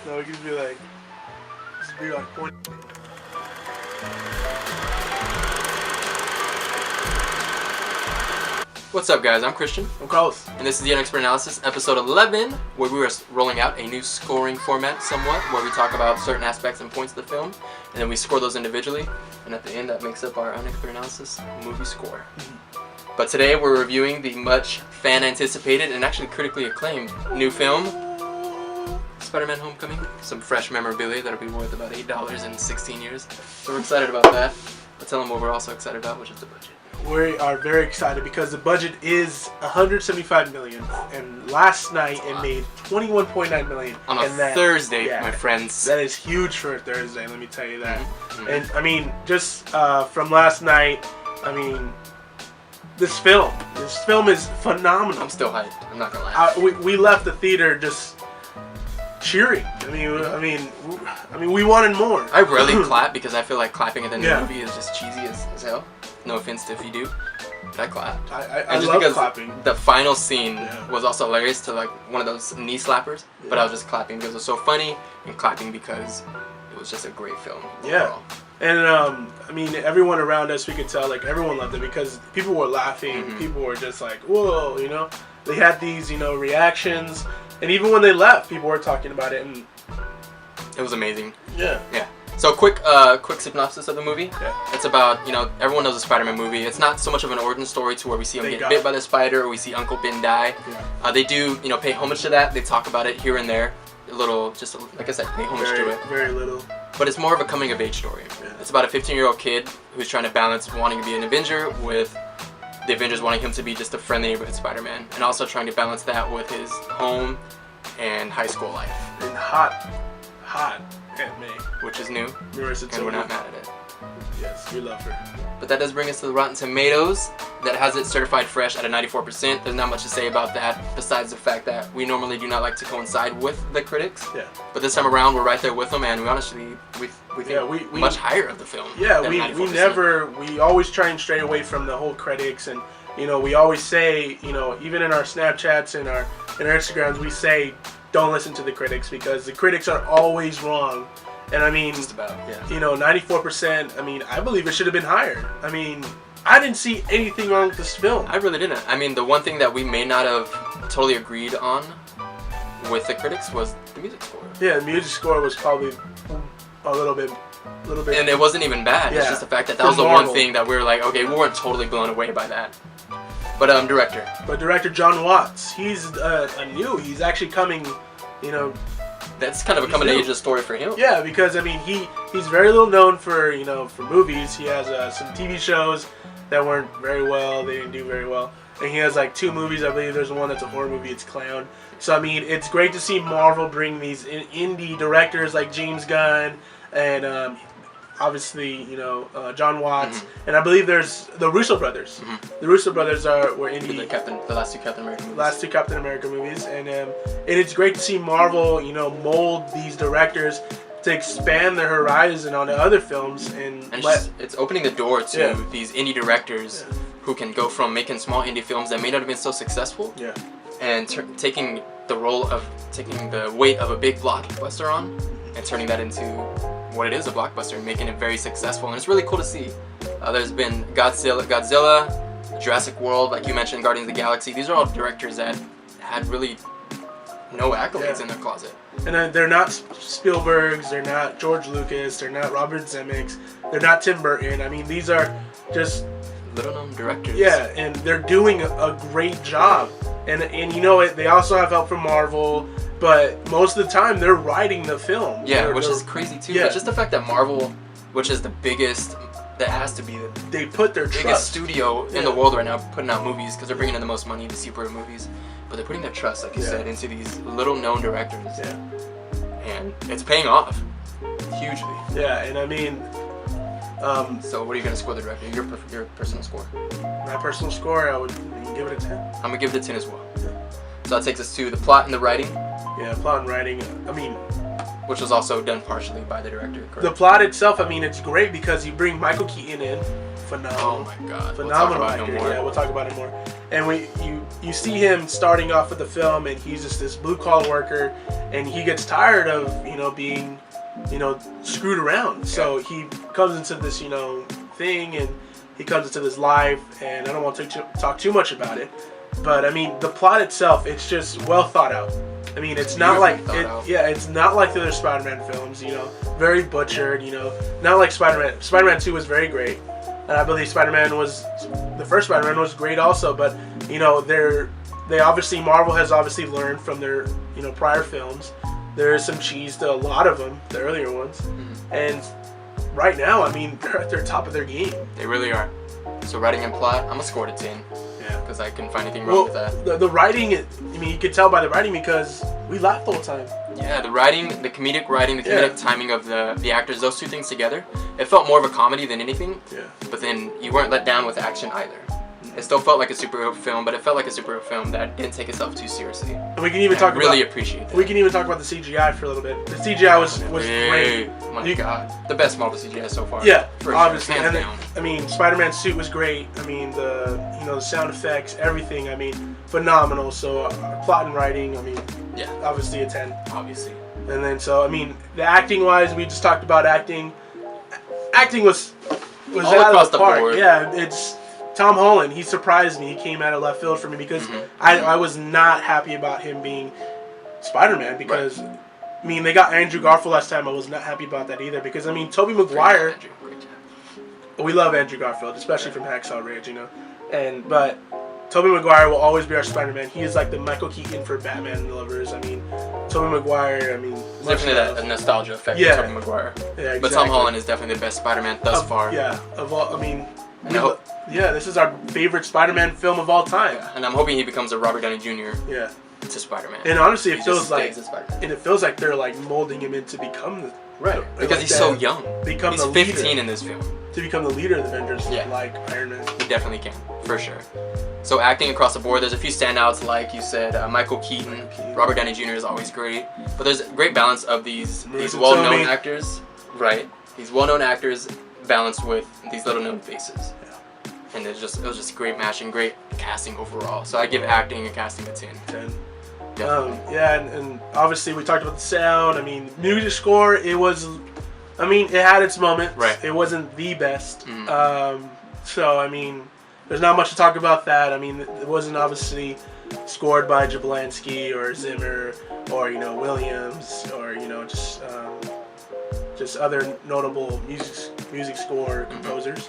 No, it could be like, just be like point. What's up, guys? I'm Christian. I'm Carlos. And this is the Uexpert Analysis, episode 11, where we are rolling out a new scoring format somewhat, where we talk about certain aspects and points of the film, and then we score those individually, and at the end that makes up our Uexpert Analysis movie score. But today we're reviewing the much fan-anticipated and actually critically acclaimed new film, Spider-Man Homecoming. Some fresh memorabilia that'll be worth about $8 in 16 years. So we're excited about that. But tell them what we're also excited about, which is the budget. We are very excited because the budget is $175 million, and last night it made $21.9 million on a Thursday, my friends. That is huge for a Thursday, let me tell you that. And I mean, just from last night, I mean, this film is phenomenal. I'm still hyped. I'm not gonna lie. We left the theater just cheering. I mean, we wanted more. I rarely clap because I feel like clapping at the end of the movie is just cheesy as hell. No offense to if you do, but I clapped. I love clapping. The final scene was also hilarious to like one of those knee slappers, but I was just clapping because it was so funny and clapping because it was just a great film. Overall. And I mean, everyone around us, we could tell, like, everyone loved it because people were laughing. People were just like, whoa, you know. They had these, you know, reactions, and even when they left, people were talking about it, and it was amazing. Yeah. So quick synopsis of the movie. It's about, you know, everyone knows a Spider-Man movie. It's not so much of an origin story to where we see him get bit by the spider or we see Uncle Ben die. They do, you know, pay homage to that. They talk about it here and there. A little, just like I said, pay homage to it. Very little. But it's more of a coming-of-age story. It's about a 15-year-old kid who's trying to balance wanting to be an Avenger with the Avengers wanting him to be just a friendly neighborhood Spider-Man, and also trying to balance that with his home and high school life. And hot Aunt May, which is new, Marissa, and we're not mad at it. Yes, we love her. But that does bring us to the Rotten Tomatoes that has it certified fresh at a 94%. There's not much to say about that besides the fact that we normally do not like to coincide with the critics. But this time around, we're right there with them, and we honestly we think much higher of the film. We always try and stray away from the whole critics, and you know, we always say, you know, even in our Snapchats and our Instagrams, we say don't listen to the critics because the critics are always wrong. And I mean, just about, you know, 94%, I mean, I believe it should have been higher. I mean, I didn't see anything wrong with this film. I really didn't. I mean, the one thing that we may not have totally agreed on with the critics was the music score. Yeah, the music score was probably a little bit. And it wasn't even bad. It's just the fact that was the one thing that we were like, okay, we weren't totally blown away by that. But director John Watts, he's he's actually coming, you know. That's kind of a coming-of-age story for him. Yeah, because I mean, he's very little known for, you know, for movies. He has some TV shows that weren't very well. They didn't do very well. And he has like 2 movies. I believe there's one that's a horror movie. It's Clown. So I mean, it's great to see Marvel bring these indie directors like James Gunn and obviously, you know, John Watts, and I believe there's the Russo brothers. The Russo brothers were indie. The last two Captain America movies. Last 2 Captain America movies, and it's great to see Marvel, you know, mold these directors to expand their horizon on the other films, and it's opening the door to these indie directors who can go from making small indie films that may not have been so successful, and taking the weight of a big blockbuster on, and turning that into what it is, a blockbuster, and making it very successful. And it's really cool to see. There's been Godzilla, Jurassic World, like you mentioned, Guardians of the Galaxy. These are all directors that had really no accolades in their closet. And they're not Spielbergs, they're not George Lucas, they're not Robert Zemeckis, they're not Tim Burton. I mean, these are just little-known directors. Yeah, and they're doing a great job. And you know, they also have help from Marvel. But most of the time, they're writing the film. Yeah, which is crazy too. But just the fact that Marvel, which is the biggest, that has to be they put their biggest studio in the world right now, putting out movies because they're bringing in the most money, the superhero movies. But they're putting their trust, like you said, into these little-known directors. And it's paying off hugely. Yeah, and I mean, so what are you gonna score the director? Your personal score? My personal score, I would give it a 10. I'm gonna give it a 10 as well. So that takes us to the plot and the writing. Yeah, plot and writing. I mean, which was also done partially by the director. Correct? The plot itself, I mean, it's great because you bring Michael Keaton in phenomenal. Oh my God. Phenomenal we'll talk about actor. him more. Yeah, we'll talk about it more. And you see him starting off with the film, and he's just this blue collar worker, and he gets tired of being screwed around. So he comes into this thing, and he comes into this life, and I don't want to talk too much about it, but I mean the plot itself, it's just well thought out. I mean, it's not like it's not like the other Spider-Man films, very butchered, not like Spider-Man. Spider-Man 2 was very great, and I believe the first Spider-Man was great also. But Marvel has obviously learned from their prior films. There is some cheese to a lot of them, the earlier ones, and right now, I mean, they're at their top of their game. They really are. So writing and plot, I'm gonna score it a 10. Yeah. Because I couldn't find anything wrong with that. The writing, I mean, you could tell by the writing because we laughed the whole time. Yeah, the writing, the comedic writing, the comedic timing of the actors, those two things together, it felt more of a comedy than anything. Yeah. But then you weren't let down with action either. It still felt like a superhero film, but it felt like a superhero film that didn't take itself too seriously. And we can even appreciate that. We can even talk about the CGI for a little bit. The CGI was great. Oh my God, the best Marvel CGI so far. Yeah, for obviously. Sure. Hands down. I mean, Spider-Man's suit was great. I mean, the sound effects, everything. I mean, phenomenal. So plot and writing. I mean, obviously a 10. Obviously. And then the acting wise, we just talked about acting. Acting was all out across of the board. park. Yeah, it's. Tom Holland, he surprised me. He came out of left field for me because I was not happy about him being Spider-Man because, I mean, they got Andrew Garfield last time. I was not happy about that either because, I mean, Tobey Maguire, we love Andrew Garfield, especially from Hacksaw Ridge, but Tobey Maguire will always be our Spider-Man. He is like the Michael Keaton for Batman lovers. I mean, Tobey Maguire, I mean... Definitely a nostalgia effect with Tobey Maguire. Yeah, exactly. But Tom Holland is definitely the best Spider-Man thus far. Yeah, of all, I mean... this is our favorite Spider-Man film of all time. Yeah, and I'm hoping he becomes a Robert Downey Jr. Yeah. To Spider-Man. And honestly, it feels like they're like molding him in to become the because he's so young. He's 15 in this film. To become the leader of the Avengers, like Iron Man. He definitely can, for sure. So acting across the board, there's a few standouts, like you said, Michael Keaton. Robert Downey Jr. is always great, but there's a great balance of these well-known actors, right? These well-known actors balanced with these little-known faces. And it was just great matching, great casting overall. So I give acting and casting a 10. 10. And obviously we talked about the sound. I mean, music score, it had its moments. Right. It wasn't the best. So, I mean, there's not much to talk about that. I mean, it wasn't obviously scored by Jablonski or Zimmer or, Williams or, just other notable music score composers.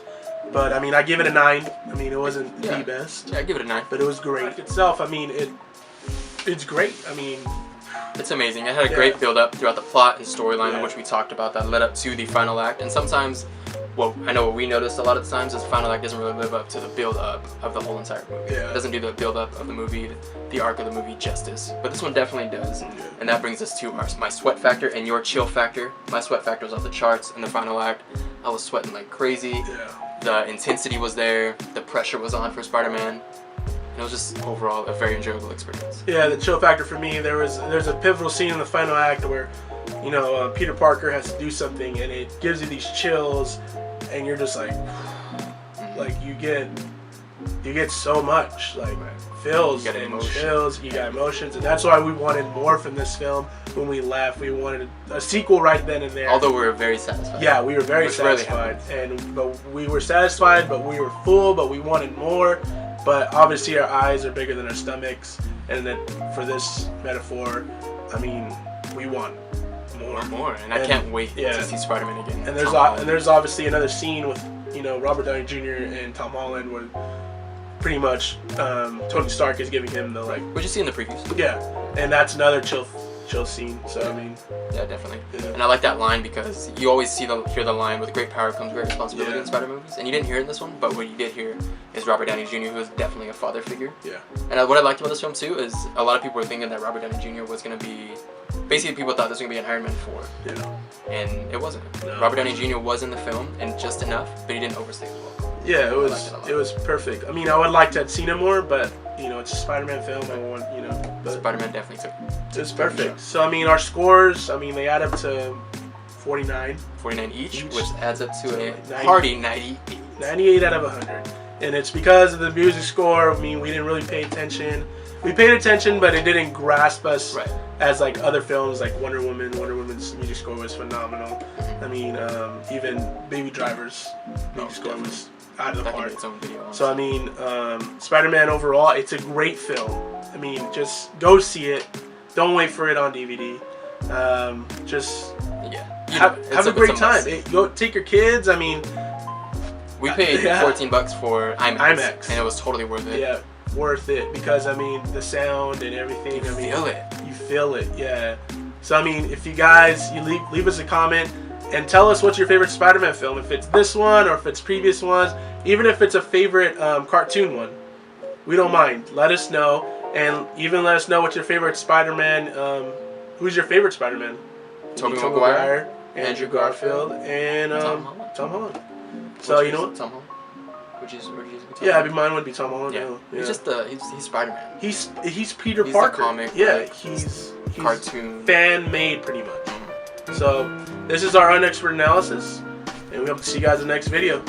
But, I mean, I give it a 9. I mean, it wasn't the best. Yeah, I give it a 9. But it was great. Itself, I mean, it's great. I mean... It's amazing. It had a great build-up throughout the plot and storyline in which we talked about that led up to the final act. And sometimes, I know what we noticed a lot of the times is the final act doesn't really live up to the build-up of the whole entire movie. Yeah. It doesn't do the build-up of the movie, the arc of the movie justice. But this one definitely does. Yeah. And that brings us to my sweat factor and your chill factor. My sweat factor was off the charts in the final act. I was sweating like crazy. Yeah. The intensity was there. The pressure was on for Spider-Man. It was just overall a very enjoyable experience. Yeah, the chill factor for me, there's a pivotal scene in the final act where, Peter Parker has to do something and it gives you these chills, and you're just like you get so much feels and chills. You got emotions, and that's why we wanted more from this film. When we left, we wanted a sequel right then and there. Although we were very satisfied. Yeah, we were very satisfied, but we were satisfied, but we were full, but we wanted more. But obviously our eyes are bigger than our stomachs, and that for this metaphor, I mean, we want more. And I can't wait to see Spider-Man again. And there's obviously another scene with Robert Downey Jr. and Tom Holland where pretty much Tony Stark is giving him the Which you see in the previews. Yeah, and that's another chill scene. So I mean, yeah, definitely. Yeah. And I like that line because you always hear the line, with great power comes great responsibility in Spider movies, and you didn't hear it in this one, but what you did hear is Robert Downey Jr., who is definitely a father figure. Yeah. And what I liked about this film too is a lot of people were thinking that Robert Downey Jr. was going to be, basically people thought this was going to be an Iron Man 4. Yeah. And it wasn't. No. Robert Downey Jr. was in the film and just enough, but he didn't overstay as well. Yeah, it was perfect. I mean, I would like to have seen it more, but it's a Spider-Man film. I want Spider-Man definitely took. It's perfect. So I mean, our scores. I mean, they add up to 49. 49 each, which adds up to a hearty 98. 98 out of 100. And it's because of the music score. I mean, we didn't really pay attention. We paid attention, but it didn't grasp us as like other films like Wonder Woman. Wonder Woman's music score was phenomenal. I mean, even Baby Driver's music score was out of the park. So I mean, Spider-Man overall, it's a great film. I mean, just go see it. Don't wait for it on DVD. Just have a great time. Go take your kids. I mean, we paid $14 for IMAX, and it was totally worth it. Yeah, worth it because I mean the sound and everything. You feel it. Yeah. So I mean, if you guys, leave us a comment and tell us what's your favorite Spider-Man film. If it's this one or if it's previous ones, even if it's a favorite cartoon one, we don't mind. Let us know, and even let us know what's your favorite Spider-Man. Who's your favorite Spider-Man? Tobey Maguire, Andrew Garfield, and Tom Holland. So you know what? Tom Holland. Which is mine would be Tom Holland. Yeah. He's just he's Spider-Man. He's Peter he's Parker. The comic. He's cartoon. Fan made pretty much. So this is our Uexpert Analysis, and we hope to see you guys in the next video.